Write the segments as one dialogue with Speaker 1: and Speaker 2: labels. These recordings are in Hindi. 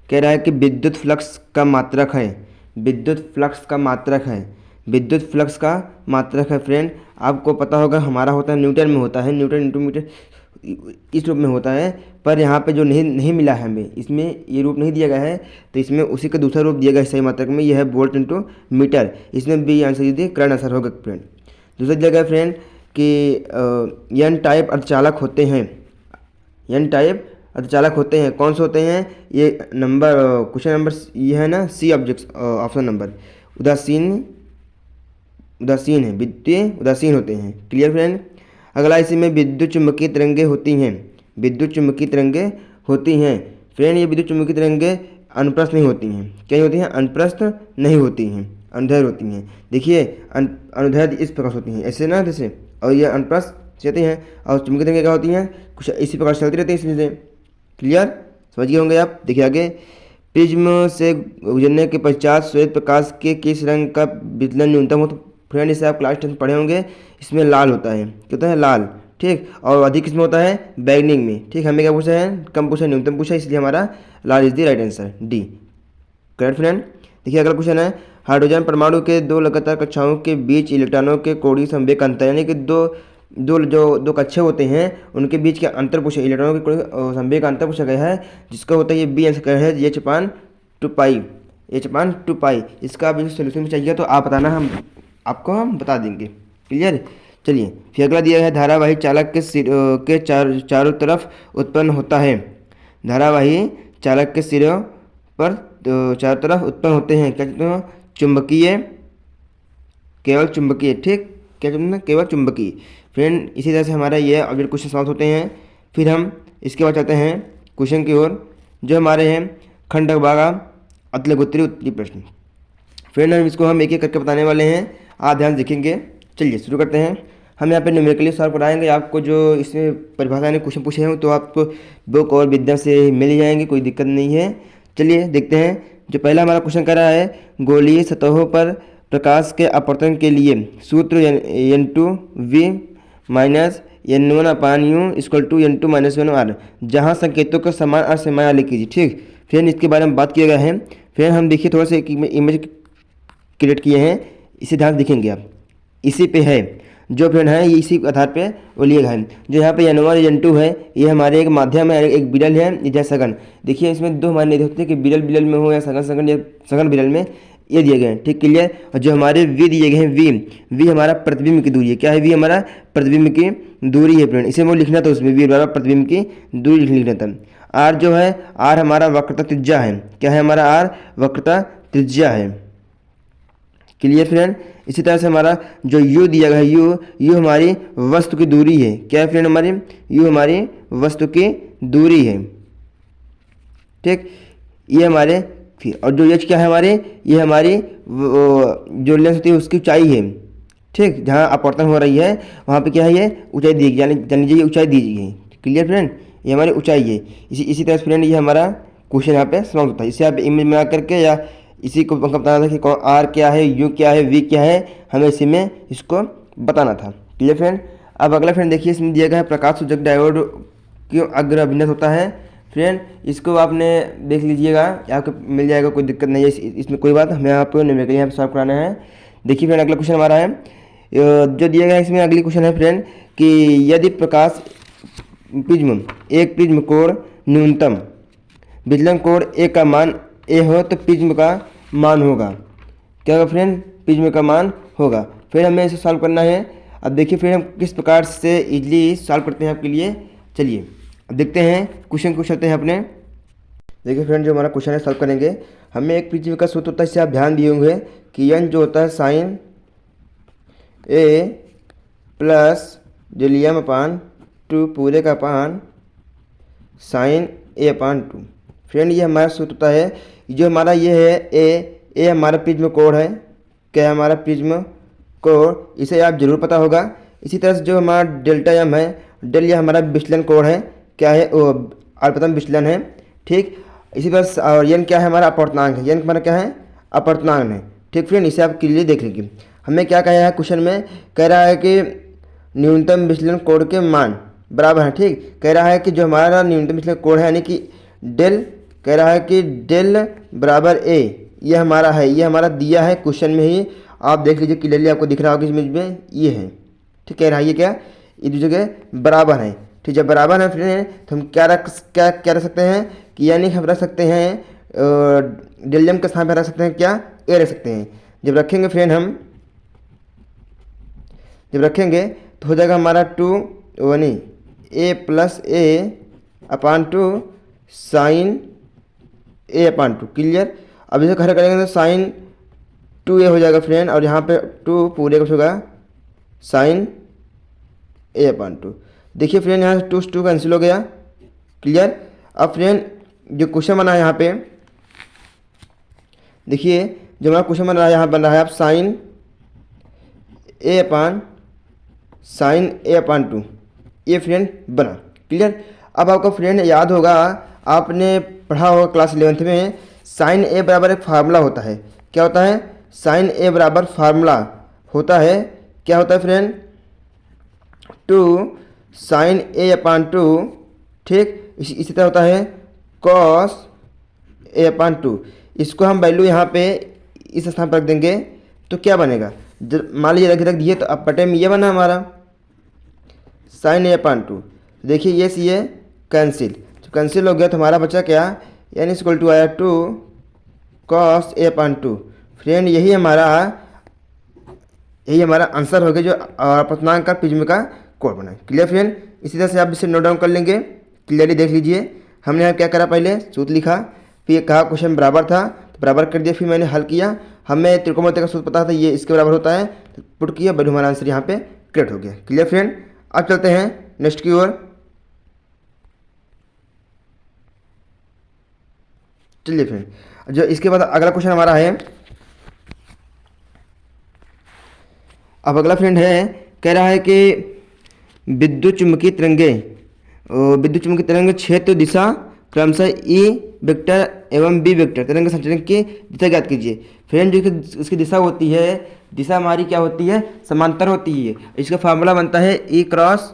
Speaker 1: कह रहा है कि विद्युत फ्लक्स का मात्रक है, विद्युत फ्लक्स का मात्रक है, विद्युत फ्लक्स का मात्रक है फ्रेंड। आपको पता होगा हमारा होता है न्यूटन में होता है, न्यूटन इंटू मीटर इस रूप में होता है। पर यहाँ पे जो नहीं नहीं मिला है हमें, इसमें ये रूप नहीं दिया गया है, तो इसमें उसी का दूसरा रूप दिया गया है सही मात्रक में, यह है वोल्ट इंटू मीटर। इसमें बी आंसर यदि करंट आंसर होगा फ्रेंड। दूसरी जगह फ्रेंड कि एन टाइप अर्धचालक होते हैं, एन टाइप अर्धचालक होते हैं, कौन से होते हैं? ये नंबर क्वेश्चन नंबर ये है ना सी ऑब्जेक्ट ऑप्शन नंबर। उदासीन, उदासीन है, विद्युतीय उदासीन होते हैं। Clear friend. अगला इसी में विद्युत चुम्बकीय तरंगे होती हैं, विद्युत चुम्बकीय तरंगे होती हैं फ्रेंड। ये विद्युत चुम्बकीय तरंगे अनुप्रस्थ नहीं होती हैं। क्या होती हैं? अनुप्रस्थ नहीं होती हैं, अनुदैर्ध्य होती हैं। देखिए अनुदैर्ध्य इस प्रकार होती हैं, ऐसे ना जैसे, और ये अनुप्रस्थ चलती हैं। और चुम्बकीय तरंगे क्या होती हैं? कुछ इसी प्रकार चलती रहती हैं इसमें से। क्लियर, समझ गए होंगे आप। देखिए आगे, प्रिज्म से गुजरने के पश्चात श्वेत प्रकाश के किस रंग का विचलन न्यूनतम हो? तो फ्रेंड इसे आप क्लास 10 पढ़े होंगे, इसमें लाल होता है। क्या होता है? लाल। ठीक, और अधिक किसमें होता है? बैगनी में। ठीक, हमें क्या पूछा है? कम पूछा, न्यूनतम पूछा, इसलिए हमारा लाल is the right answer, D. Correct friend. देखिए अगला क्वेश्चन है, हाइड्रोजन परमाणु के दो लगातार कक्षाओं के बीच इलेक्ट्रॉनों के कोणीय संवेग का अंतर, यानी कि दो कक्षे होते हैं उनके बीच के अंतर पूछे, इलेक्ट्रॉनों के कोणीय संवेग का अंतर पूछा गया है, जिसका होता है ये बी आंसर है, h/2π, h/2π। इसका अब सोल्यूशन भी चाहिए तो आप बताना, आपको हम बता देंगे। क्लियर। चलिए फिर अगला दिया है, धारावाही चालक के सिर के चारों तरफ उत्पन्न होता है, धारावाही चालक के सिरों पर चारों तरफ उत्पन्न होते हैं, क्या कहते हैं? चुंबकीय, केवल चुंबकीय। ठीक, क्या कहते हैं? केवल चुंबकीय। फ्रेंड इसी तरह से हमारा ये ऑब्जेक्ट क्वेश्चन समाप्त होते हैं। फिर हम इसके बाद चलते हैं क्वेश्चन की ओर, जो हमारे हैं खंडभागा अतलगोत्री उत्तरी प्रश्न। फ्रेंड इसको हम एक एक करके बताने वाले हैं, आप ध्यान देखेंगे। चलिए शुरू करते हैं। हम यहाँ पे न्यूमेरिकली सॉल्व कराएंगे। आपको जो इसमें परिभाषा ने क्वेश्चन पूछे हैं तो आपको बुक और विद्या से मिल जाएंगे, कोई दिक्कत नहीं है। चलिए देखते हैं। जो पहला हमारा क्वेश्चन कर रहा है, गोलीय सतहों पर प्रकाश के अपवर्तन के लिए सूत्र n2v minus n1/u equal to n2 - 1r, जहाँ संकेतों का समान अर्थ से माया लिख कीजिए। ठीक, फिर इसके बारे में बात किया गया है। फिर हम देखिए थोड़ा सा एक इमेज क्रिएट किए हैं, इसे ध्यान देखेंगे आप। इसी पे है जो फ्रेंड है, ये इसी आधार पे वो लिया गया है। जो यहाँ पे n1 n2 है, ये हमारे एक माध्यम है, एक बिरल है या सघन। देखिए इसमें दो हमारे नहीं होते कि बिरल बिरल में हो या सघन सघन या सघन बिरल में, ये दिए गए हैं। ठीक, क्लियर। और जो हमारे वी दिए गए हैं, वी हमारा प्रतिबिंब की दूरी है। क्या है? वी हमारा प्रतिबिंब की दूरी है फ्रेंड। इसे वो लिखना था, उसमें वी बराबर प्रतिबिंब की दूरी लिखना था। आर जो है, आर हमारा वक्रता त्रिज्या है। क्या है हमारा? आर वक्रता त्रिज्या है। Clear friend. इसी तरह से हमारा जो यू दिया गया है, यू हमारी वस्तु की दूरी है। क्या है फ्रेंड? हमारी यू हमारी वस्तु की दूरी है। ठीक, ये हमारे फिर, और जो एच क्या है हमारे, ये हमारी जो लेंस होती है उसकी ऊंचाई है। ठीक, जहाँ अपवर्तन हो रही है वहाँ पे क्या है? ये ऊंचाई दी गई, जान लीजिए ऊंचाई दी गई है। क्लियर फ्रेंड, ये हमारी ऊंचाई है। इसी तरह से फ्रेंड ये हमारा क्वेश्चन यहाँ पे समाप्त होता है। इसे आप इमेज बना करके या इसी को बताना था कि कौन आर क्या है, यू क्या है, वी क्या है, हमें इसी में इसको बताना था। Clear friend. अब अगला फ्रेंड देखिए, इसमें दिया गया है प्रकाश सूचक डायोड क्यों अग्र अभिनत होता है। फ्रेंड इसको आपने देख लीजिएगा, आपको मिल जाएगा, कोई दिक्कत नहीं है इसमें कोई बात। हमें आपको न्यूमेरिकली यहाँ पे सॉल्व कराना है। देखिए फ्रेंड अगला क्वेश्चन हमारा है, जो दिया गया है इसमें अगली क्वेश्चन है फ्रेंड कि यदि प्रकाश प्रिज्म, एक प्रिज्म कोण न्यूनतम विचलन कोण ए का मान ए हो तो प्रिज्म का मान होगा। क्या होगा फ्रेंड? प्रिज्म का मान होगा। फिर हमें इसे सॉल्व करना है। अब देखिए फिर हम किस प्रकार से इजीली सॉल्व करते हैं आपके लिए। चलिए अब देखते हैं क्वेश्चन को चलते हैं अपने। देखिए फ्रेंड जो हमारा क्वेश्चन है सॉल्व करेंगे। हमें एक प्रिज्म का सूत्र होता है, इससे आप ध्यान दिए होंगे कि n जो होता है साइन ए प्लस जो लियम/2 पूरे का अपान साइन a/2। फ्रेंड ये हमारा सूत्र होता है। जो हमारा ये है ए हमारा प्रिज्म कोण है। क्या है हमारा प्रिज्म कोण? इसे आप जरूर पता होगा। इसी तरह से जो हमारा डेल्टा एम है, डेल ये हमारा विचलन कोण है। क्या है? वो अल्पतम विचलन है। ठीक, इसी तरह और एन क्या है हमारा? अपवर्तनांक है। एन हमारा क्या है? अपवर्तनांक है। ठीक फ्रेंड, इसे आप क्लियरली देख लीजिए। हमें क्या कहा है क्वेश्चन में? कह रहा है कि न्यूनतम विचलन कोण के मान बराबर है। ठीक, कह रहा है कि जो हमारा न्यूनतम विचलन कोण है यानी कि डेल कह रहा है कि डेल बराबर ए, ये हमारा है, ये हमारा दिया है क्वेश्चन में ही, आप देख लीजिए क्लियरली, आपको दिख रहा होगा इमेज में, ये है। ठीक, कह रहा है ये क्या, ये दूसरे के बराबर है। ठीक, जब बराबर है फ्रेंड तो हम क्या रख सकते हैं कि यानी हम रख सकते हैं डेल एम के स्थान पर रख सकते हैं क्या, ए रख सकते हैं। जब रखेंगे फ्रेंड हम, जब रखेंगे तो हो जाएगा हमारा 2 यानी ए प्लस ए अपान 2 साइन ए अपान 2। क्लियर। अब इसे खड़ा करेंगे तो साइन 2a हो जाएगा फ्रेंड, और यहाँ पे 2 पूरे कुछ होगा साइन ए अपान 2। देखिए फ्रेंड यहाँ 2 कैंसिल हो गया। क्लियर। अब फ्रेंड जो क्वेश्चन बना है यहाँ पे, देखिए जो हमारा क्वेश्चन बन रहा है यहाँ बन रहा है आप साइन ए अपान 2, ये फ्रेंड बना। क्लियर। अब आपको फ्रेंड याद होगा, आपने पढ़ा होगा क्लास 11th में, साइन ए बराबर एक फार्मूला होता है। क्या होता है, साइन ए बराबर फार्मूला होता है, क्या होता है फ्रेंड, 2 साइन ए अपान 2। ठीक, इसी तरह होता है कॉस ए अपान 2। इसको हम वैल्यू यहाँ पे इस स्थान पर रख देंगे तो क्या बनेगा, जब मान लीजिए रख दिए तो अब बटे में ये बना हमारा साइन ए अपान 2। देखिए ये सी ये कैंसिल, तो कैंसिल हो गया तो हमारा बचा क्या, यानी इक्वल टू आया 2 कॉस ए अपान 2। फ्रेंड यही हमारा आंसर हो गया जो अपवर्तनांक का प्रिज्म का कोण बना। Clear friend. इसी तरह से आप इसे नोट डाउन कर लेंगे। क्लियरली देख लीजिए, हमने यहाँ क्या करा, पहले सूत्र लिखा, फिर कहा क्वेश्चन बराबर था तो बराबर कर दिया, फिर मैंने हल किया, हमें त्रिकोणमिति का सूत्र पता था ये इसके बराबर होता है, तो पुट किया, बट हमारा आंसर यहाँ पे करेक्ट हो गया। Clear friend. अब चलते हैं नेक्स्ट की ओर। चलिए फ्रेंड, जो इसके बाद अगला क्वेश्चन हमारा है, अब अगला फ्रेंड है, कह रहा है कि विद्युत चुम्बकीय तरंग क्षेत्र दिशा क्रमशः ई वेक्टर एवं बी वेक्टर तरंग संचरण की दिशा ज्ञात कीजिए। फ्रेंड जो इसकी दिशा होती है, दिशा हमारी क्या होती है, समांतर होती है। इसका फार्मूला बनता है ई क्रॉस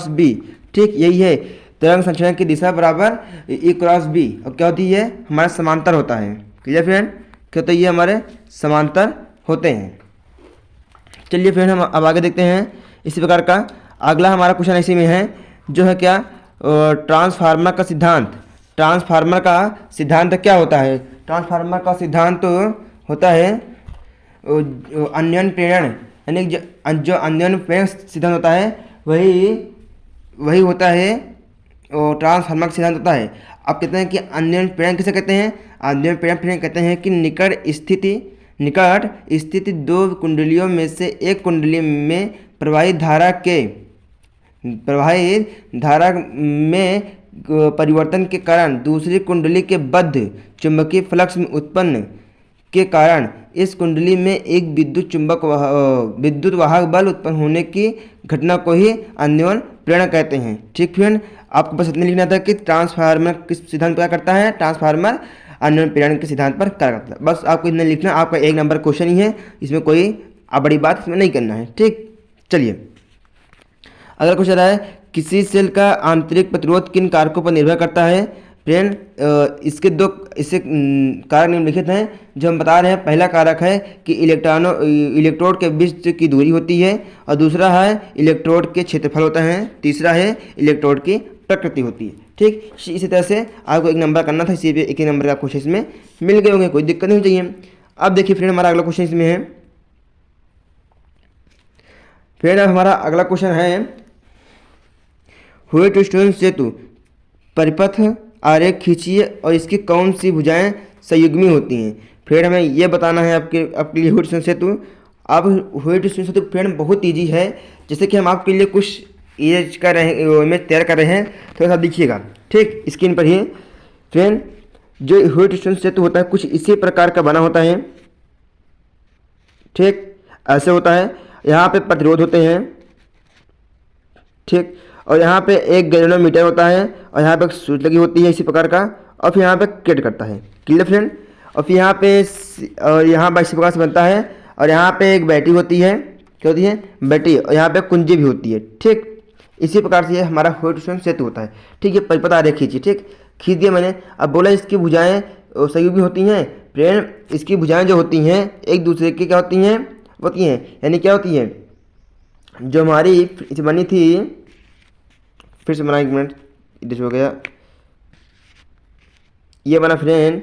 Speaker 1: बी। ठीक, यही है तरंग संचरण की दिशा बराबर ई क्रॉस बी, और क्या होती है, हमारा समांतर होता है। Clear friend. क्या होता है, ये हमारे समांतर होते हैं। चलिए फ्रेंड हम अब आगे देखते हैं। इसी प्रकार का अगला हमारा क्वेश्चन इसी में है, जो है क्या, ट्रांसफार्मर का सिद्धांत। ट्रांसफार्मर का सिद्धांत क्या होता है, ट्रांसफार्मर का सिद्धांत तो होता है अन्योन्य प्रेरण, यानी जो अन्योन्य प्रेरण सिद्धांत होता है वही होता है ट्रांसफार्मर का सिद्धांत होता है। आप कहते हैं कि अन्योन्य प्रेरण किसे कहते हैं, अन्योन्य प्रेरण कहते हैं कि निकट स्थिति दो कुंडलियों में से एक कुंडली में प्रवाहित धारा में परिवर्तन के कारण दूसरी कुंडली के बद्ध चुंबकीय फ्लक्स में उत्पन्न के कारण इस कुंडली में एक विद्युत वाहक बल उत्पन्न होने की घटना को ही अन्योन्य प्रेरण कहते हैं। ठीक फ्रेंड, आपको बस इतना लिखना था कि ट्रांसफार्मर किस सिद्धांत पर क्या करता है, ट्रांसफार्मर अन्योन्य प्रेरण के सिद्धांत पर कार्य करता है। बस आपको इतना लिखना, आपका 1 नंबर क्वेश्चन ही है, इसमें कोई बड़ी बात इसमें नहीं करना है। ठीक, चलिए अगला क्वेश्चन है, किसी सेल का आंतरिक प्रतिरोध किन कारकों पर निर्भर करता है। फ्रेंड इसके कारक निम्नलिखित हैं जो हम बता रहे हैं। पहला कारक है कि इलेक्ट्रोड के बीच की दूरी होती है, और दूसरा है इलेक्ट्रोड के क्षेत्रफल होता है, तीसरा है इलेक्ट्रोड की प्रकृति होती है। ठीक, इसी तरह से आपको 1 नंबर करना था, इसी पे 1 नंबर का क्वेश्चन इसमें मिल गए होंगे, कोई दिक्कत नहीं चाहिए। अब देखिए फ्रेंड हमारा अगला क्वेश्चन इसमें है। फ्रेंड अब हमारा अगला क्वेश्चन है, व्हाइटस्टोन सेतु परिपथ आरेख खींचिए और इसकी कौन सी भुजाएं संयुग्मी होती हैं। फ्रेंड हमें यह बताना है आपके लिए व्हाइटस्टोन सेतु। अब व्हाइटस्टोन सेतु फ्रेंड बहुत ईजी है, जैसे कि हम आपके लिए कुछ इमेज तैयार कर रहे हैं, थोड़ा सा देखिएगा। ठीक, स्क्रीन पर ही फ्रेंड जो व्हाइटस्टोन सेतु होता है कुछ इसी प्रकार का बना होता है। ठीक, ऐसे होता है, यहाँ पे प्रतिरोध होते हैं। ठीक, और यहाँ पे एक गैल्वेनोमीटर होता है, और यहाँ पे एक स्विच लगी होती है इसी प्रकार का, और फिर यहाँ पे कट करता है। Clear friend. और फिर यहाँ पे इसी प्रकार से बनता है, और यहाँ पे एक बैटरी होती है, क्या होती है, बैटरी, और यहाँ पे कुंजी भी होती है। ठीक, इसी प्रकार से ये हमारा होयटोशन सेतु होता है। ठीक है, पता आ रही खींची, ठीक खींच दिया मैंने। अब बोला इसकी भुजाएं सहयोगी होती हैं फ्रेंड, इसकी भुजाएं जो होती हैं एक दूसरे की क्या होती हैं यानी क्या होती हैं, जो हमारी बनी थी, फिर से बना, 1 मिनट इधर हो गया, ये बना फ्रेंड,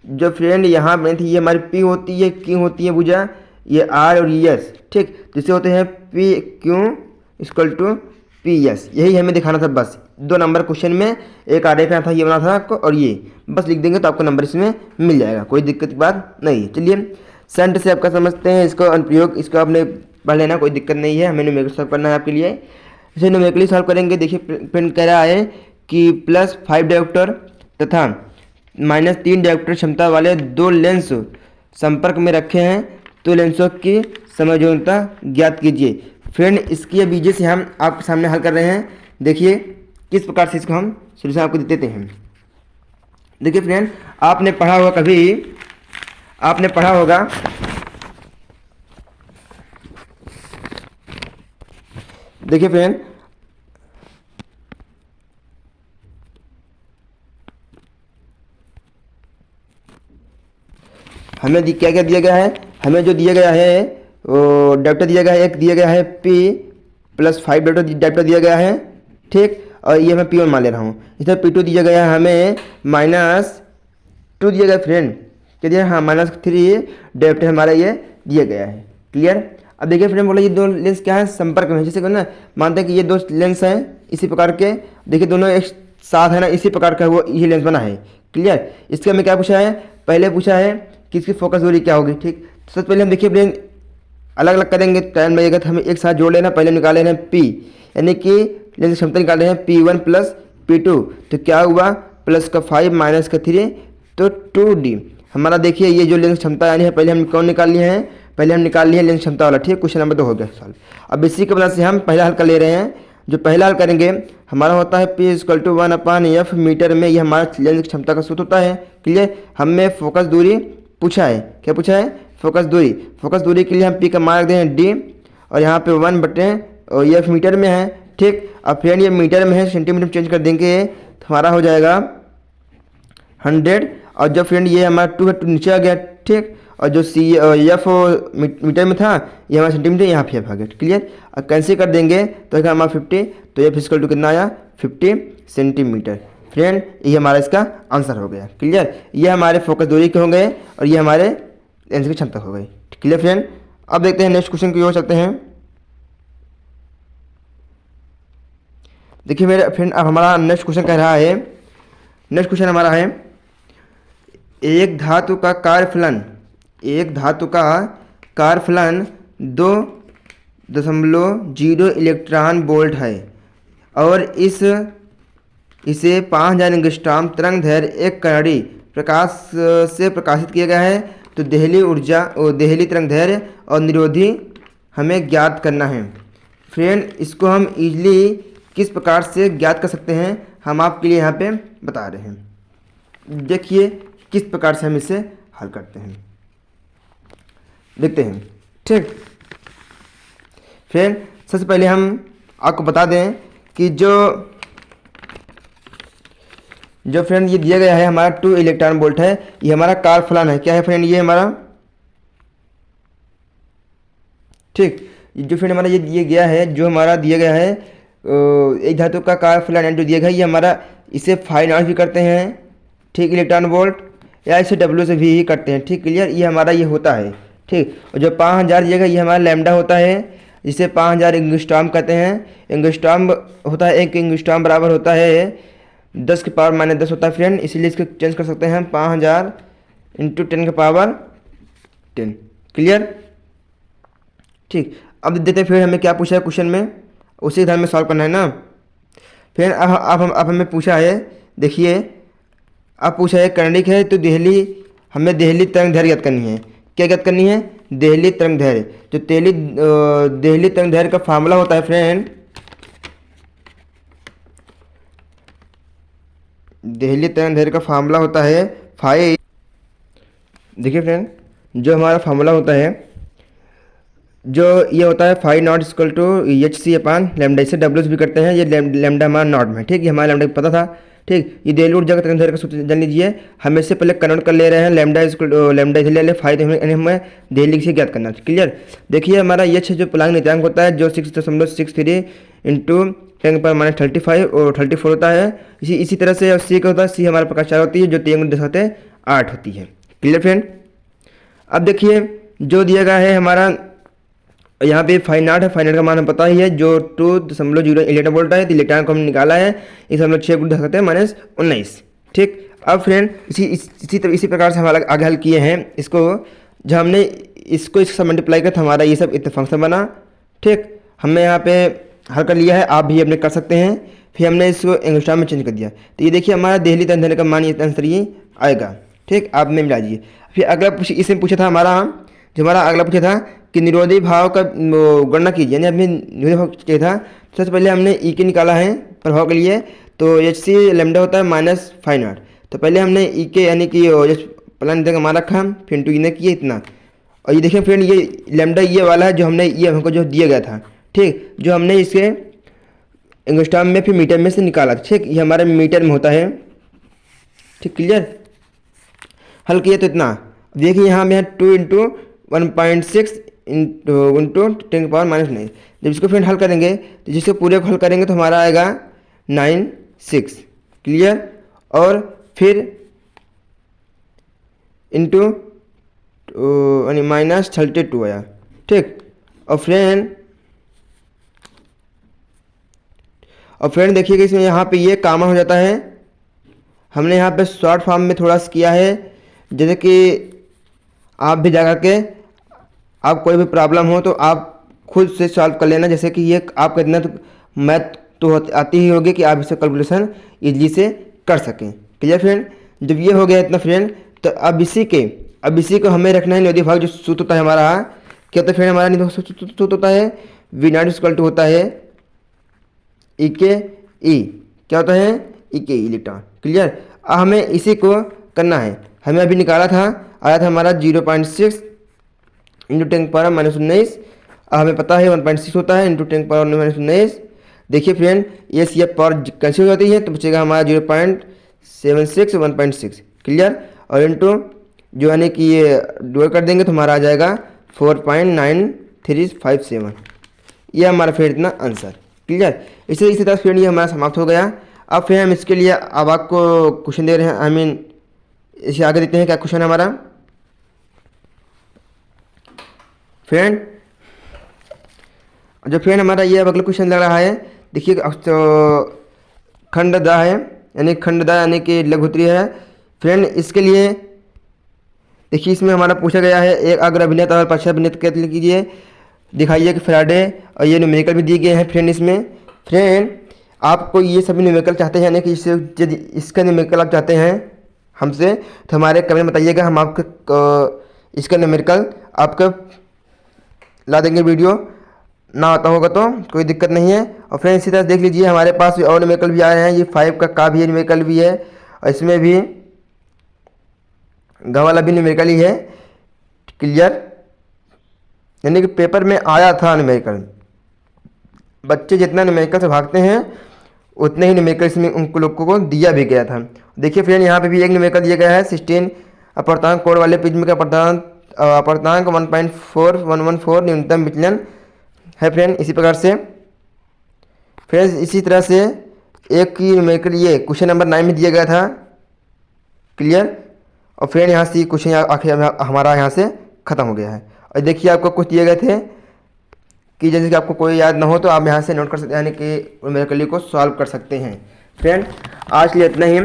Speaker 1: जो फ्रेंड यहाँ बनी थी ये हमारी पी होती है, क्यू होती है भुजा, ये आर और एस, ठीक, जिससे होते हैं P Q equal to P S. यही हमें दिखाना था बस, 2 नंबर क्वेश्चन में एक आरेख था, ये बना था आपको, और ये बस लिख देंगे तो आपको नंबर इसमें मिल जाएगा, कोई दिक्कत की बात नहीं है। चलिए सेंट से आपका समझते हैं, इसको अनुप्रयोग, इसको आपने पढ़ लेना, कोई दिक्कत नहीं है, हमें न्यूमेरिकल सॉल्व करना है आपके लिए। इसे न्यूमेरिकली सॉल्व करेंगे। देखिए प्रिंट कह रहा है कि +5 डायोप्टर तथा -3 डायोप्टर क्षमता वाले 2 लेंस संपर्क में रखे हैं, तो लेंसों की समयोजनता ज्ञात कीजिए। फ्रेंड इसकी बीजे से हम आपके सामने हल कर रहे हैं। देखिए किस प्रकार से इसको हम सोल्यूशन आपको देते हैं। देखिए फ्रेंड, आपने पढ़ा होगा, देखिए फ्रेंड, हमें क्या क्या दिया गया है, हमें जो दिया गया है वो डायोप्टर दिया गया है, एक दिया गया है P +5 डायोप्टर दिया गया है, ठीक, और ये मैं P1 मान ले रहा हूँ। इधर P2 दिया गया है हमें -2 दिया गया फ्रेंड, क्या दिया, हाँ -3 डायोप्टर हमारा ये दिया गया है। क्लियर। अब देखिए फ्रेंड, बोला ये 2 लेंस क्या है, संपर्क में, जैसे ना मानते हैं कि ये 2 लेंस हैं इसी प्रकार के, देखिए दोनों एक साथ है ना, इसी प्रकार का वो ये लेंस बना है। क्लियर। इसके हमें क्या पूछा है, पहले पूछा है कि इसकी फोकस दूरी क्या होगी। ठीक, सबसे पहले हम देखिए फ्रेंड अलग अलग करेंगे, टाइम लगेगा, तो हमें एक साथ जोड़ लेना। पहले निकाले हैं P, यानी कि लेंस क्षमता निकाल रहे हैं P1 + P2, तो क्या हुआ, +5 -3 तो 2D हमारा। देखिए ये जो लेंस क्षमता यानी है, पहले हम कौन निकाल लिए हैं, पहले हम निकाल लिए लेंस क्षमता वाला, ठीक, क्वेश्चन नंबर 2 हो गया सॉल्व। अब इसी के वजह से हम पहला हल कर ले रहे हैं। जो पहला हल करेंगे हमारा होता है P = 1/F मीटर में, ये हमारा लेंस क्षमता का सूत्र होता है। क्लियर। हमें फोकस दूरी पूछा है, क्या पूछा है, फोकस दूरी के लिए हम P का मान रख दें D, और यहाँ पे 1/F मीटर में है। ठीक, अब फ्रेंड ये मीटर में है, सेंटीमीटर में चेंज कर देंगे तो हमारा हो जाएगा 100, और जो फ्रेंड ये हमारा 2 है, 2 नीचे आ गया। ठीक, और जो F मीटर में था ये हमारा सेंटीमीटर, यहाँ पे F आ गया। क्लियर। और कैंसिल कर देंगे तो हमारा 50, तो F = कितना आया, 50 सेंटीमीटर। फ्रेंड ये हमारा इसका आंसर हो गया। क्लियर। ये हमारे फोकस दूरी के हो गए और ये हमारे लेंस की क्षमता हो गई। Clear friend. अब देखते हैं नेक्स्ट क्वेश्चन की ओर चलते हैं। देखिए मेरे फ्रेंड, अब हमारा नेक्स्ट क्वेश्चन कह रहा है, नेक्स्ट क्वेश्चन हमारा है, एक धातु का कार्यफलन 2.0 इलेक्ट्रॉन वोल्ट है और इसे 5000 एंगस्ट्रॉम तरंग दैर्घ्य एक कणड़ी प्रकाश से प्रकाशित किया गया है, तो देहली तरंग दैर्घ्य और निरोधी हमें ज्ञात करना है। फ्रेंड इसको हम इजीली किस प्रकार से ज्ञात कर सकते हैं, हम आपके लिए यहाँ पे बता रहे हैं। देखिए किस प्रकार से हम इसे हल करते हैं, देखते हैं। ठीक फ्रेंड, सबसे पहले हम आपको बता दें कि जो फ्रेंड ये दिया गया है हमारा 2 इलेक्ट्रॉन वोल्ट है, ये हमारा कार्यफलन है। क्या है फ्रेंड, ये हमारा, ठीक, जो फ्रेंड हमारा ये दिया गया है, जो हमारा दिया गया है एक धातु का कार्यफलन जो दिया गया है, ये हमारा, इसे फाइव भी करते हैं, ठीक, इलेक्ट्रॉन वोल्ट, या इसे W से भी करते हैं। ठीक, क्लियर। ये हमारा ये होता है। ठीक, और जो 5000 दिया गया ये हमारा लैम्डा होता है, जिसे 5000 एंगस्ट्रॉम कहते हैं। एंगस्ट्रॉम होता है, 1 एंगस्ट्रॉम बराबर होता है 10 की पावर -10 होता है फ्रेंड, इसीलिए इसको चेंज कर सकते हैं हम 5000 × 10 की पावर 10। क्लियर। ठीक, अब देखते हैं फिर हमें क्या पूछा है क्वेश्चन में, उसी तरह में सॉल्व करना है ना। फिर अब हमें पूछा है, देखिए अब पूछा है कणिक है, तो हमें देहली तरंग दैर्घ्य ज्ञात करनी है। क्या ज्ञात करनी है, देहली तरंग दैर्घ्य। जो देहली तरंग दैर्घ्य का फार्मूला होता है फ्रेंड, देहली तरंग दैर्घ्य का फार्मूला होता है 5। देखिए फ्रेंड, जो हमारा फार्मूला होता है जो ये होता है phi not equal to H C upon lambda, इसे डब्ल्यू भी करते हैं। ये लेमडा हमारा नॉट में, ठीक, ये हमारा लेमडा पता था, ठीक। ये डेल रूट जगह तक का सूत्र जान लीजिए। हम इससे पहले कन्वर्ट कर ले रहे हैं लेमडा इक्वल लेमडा इसे ले ले फाई, तो हमें डेली से ज्ञात करना, क्लियर। देखिए हमारा एच जो पूर्णांक नित्यांक होता है जो 6.63 इंटू 10⁻35 और 34 होता है। इसी तरह से सी का होता है, सी हमारे प्रकार 4 होती है, जो 3×10⁸ होती है, क्लियर फ्रेंड। अब देखिए जो दिया गया है हमारा यहाँ पे फाई नॉट है, फाई नॉट का मान हमें पता ही है जो 2.011 वोल्ट है, तो इलेक्ट्रॉन को हम निकाला है, इसे हम लोग 6×10⁻19, ठीक। अब फ्रेंड इसी प्रकार से हम आगे हल किए हैं इसको, जब हमने इसको इसके साथ मल्टीप्लाई किया तो हमारा ये सब इतना फंक्शन बना, ठीक। हमने यहाँ पे हल कर लिया है, आप भी अपने कर सकते हैं। फिर हमने इसको एंगस्ट्रॉम में चेंज कर दिया, तो ये देखिए हमारा देहली तंत्र का मान ये आंसर ये आएगा, ठीक। आप में मिला दीजिए। फिर अगला इसमें पूछा था हमारा, जो हमारा अगला पूछा था कि निरोधी भाव का गणना कीजिए, यानी हमें निरोधी भाव चाहिए था। सबसे पहले हमने ई के निकाला है प्रभाव के लिए, तो एच सी लेमडा होता है माइनस फाई नॉट, तो पहले हमने ई के यानी कि प्लान का मान रखा, फिर टू ने किया इतना। और ये देखिए फ्रेंड ये लेमडा ये वाला है जो हमने ये हमको जो दिया गया था, ठीक, जो हमने इसके एंगस्ट्रॉम में फिर मीटर में से निकाला, ठीक। ये हमारे मीटर में होता है, ठीक, क्लियर। हल किया तो इतना देखिए यहाँ में 2×1.6 इंटू 10⁻−9। जब इसको फिर हल करेंगे तो जिसको पूरे को हल करेंगे तो हमारा आएगा 96, क्लियर। और फिर इंटू यानी -32 आया, ठीक। और फ्रेंड देखिएगा इसमें यहाँ पे ये कॉमन हो जाता है। हमने यहाँ पे शॉर्ट फॉर्म में थोड़ा सा किया है, जैसे कि आप भी जाकर के आप कोई भी प्रॉब्लम हो तो आप खुद से सॉल्व कर लेना। जैसे कि ये आपका इतना तो मैथ तो आती ही होगी कि आप इसे कैलकुलेशन इजीली से कर सकें, क्लियर फ्रेंड। जब ये हो गया इतना फ्रेंड, तो अब इसी को हमें रखना है निरोधी भाग, जो सूत्र होता है हमारा क्या होता है फ्रेंड, हमारा सूत्र होता है वी नॉट इक्वल टू होता है ई के ई, क्या होता है ई के ई इलेक्ट्रॉन, क्लियर। अब हमें इसी को करना है, हमें अभी निकाला था, आया था हमारा 0.6 इंटू 10⁻−19। हमें पता है 1.6 होता है इंटू 10⁻−19। देखिए फ्रेंड ये सी एफ पावर कैंसिल हो जाती है, तो बचेगा हमारा 0.76 1.6, क्लियर। और इंटू जो यानी कि ये डिवाइड कर देंगे तो हमारा आ जाएगा 4.9357। ये हमारा फिर इतना आंसर, क्लियर। इसी तरह फ्रेंड ये हमारा समाप्त हो गया। अब फिर हम इसके लिए अब आपको क्वेश्चन दे रहे हैं, आई मीन इसे आगे देते हैं। क्या क्वेश्चन है हमारा फ्रेंड, जो फ्रेंड हमारा ये अगला क्वेश्चन लग रहा है, देखिए खंड दा है, यानी कि लघुत्तरी है फ्रेंड। इसके लिए देखिए इसमें हमारा पूछा गया है एक अग्र अभिनेता और पश्चात अभिनेता के लीजिए, दिखाइए कि फैराडे, और ये न्यूमेरिकल भी दिए गए हैं फ्रेंड। इसमें फ्रेंड आपको ये सभी न्यूमेरिकल चाहते हैं, यानी कि यदि इसका न्यूमेरिकल आप चाहते हैं हमसे तो हमारे कमेंट में बताइएगा, हम आपको इसका न्यूमेरिकल आपको ला देंगे। वीडियो ना आता होगा तो कोई दिक्कत नहीं है। और फ्रेंड इसी तरह देख लीजिए हमारे पास और न्यूमेरिकल भी आए हैं, ये 5 का भी न्यूमेरिकल भी है, और इसमें भी ग वाला भी न्यूमेरिकल ही है, क्लियर। यानी कि पेपर में आया था न्यूमेरिकल, बच्चे जितना न्यूमेरिकल से भागते हैं उतने ही न्यूमेरिकल इसमें उनको लोगों को दिया भी गया था। देखिए फ्रेंड यहाँ पे भी एक न्यूमेरिकल दिया गया है 16 अपर्तांक कोण वाले प्रिज्म का अपर्तांक 1.4114 न्यूनतम विचलन है फ्रेंड। इसी प्रकार से फ्रेंड्स इसी तरह से एक की न्यूमेरिकल ये क्वेश्चन नंबर 9 में दिया गया था, क्लियर। और फ्रेंड यहाँ से क्वेश्चन आखिर हमारा यहाँ से ख़त्म हो गया है। और देखिए आपको कुछ दिए गए थे कि जैसे कि आपको कोई याद ना हो तो आप यहाँ से नोट कर सकते हैं, यानी कि न्यूमेरिकल को सॉल्व कर सकते हैं। फ्रेंड आज के लिए इतना ही।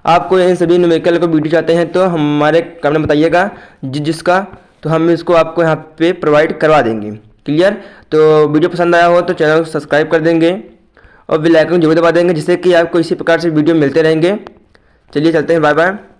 Speaker 1: आपको इन सभी न्यूमेरिकल को वीडियो चाहते हैं तो हमारे कमेंट में बताइएगा जिसका, तो हम इसको आपको यहाँ पे प्रोवाइड करवा देंगे, क्लियर। तो वीडियो पसंद आया हो तो चैनल को सब्सक्राइब कर देंगे और बेल आइकन जरूर दबा देंगे, जिससे कि आपको इसी प्रकार से वीडियो मिलते रहेंगे। चलिए चलते हैं, बाय बाय।